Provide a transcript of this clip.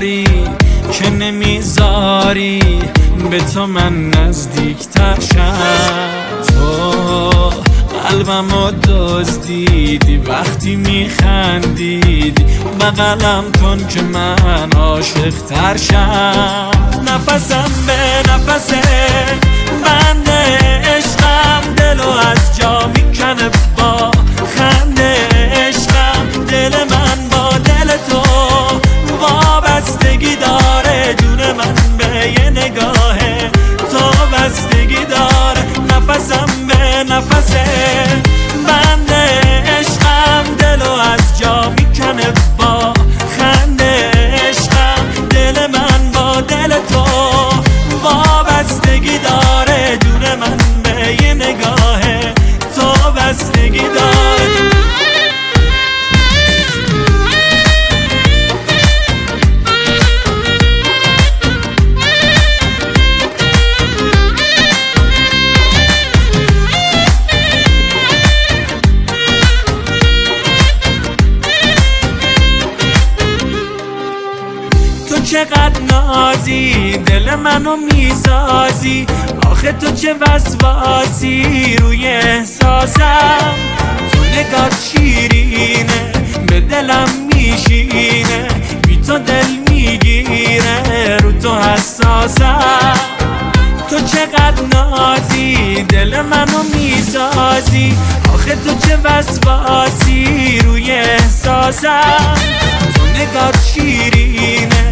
داری که نمیذاری به تو من نزدیکتر شم. تو قلبمو دزدیدی وقتی میخندیدی، بغلم کن که من عاشق تر شم. نفسم به نفس بند عشقم، دلو از جا میکنه با خنده عشقم. دل من با دل تو وابستگی داره، جون من به یه نگاه تو بستگی داره. نفسم به نفس بند عشقم، دلو از جا میکنه با خنده عشقم. دل من با دل تو وابستگی داره، جون من به یه نگاه تو بستگی داره. تو چقدر نازی دل منو میسازی، آخه تو چه وسواسی روی احساسم. تو نگات شیرینه به دلم میشینه، بی تو دل میگیره رو تو حساسم. تو چقدر نازی دل منو میسازی، آخه تو چه وسواسی روی احساسم. تو نگات شیرینه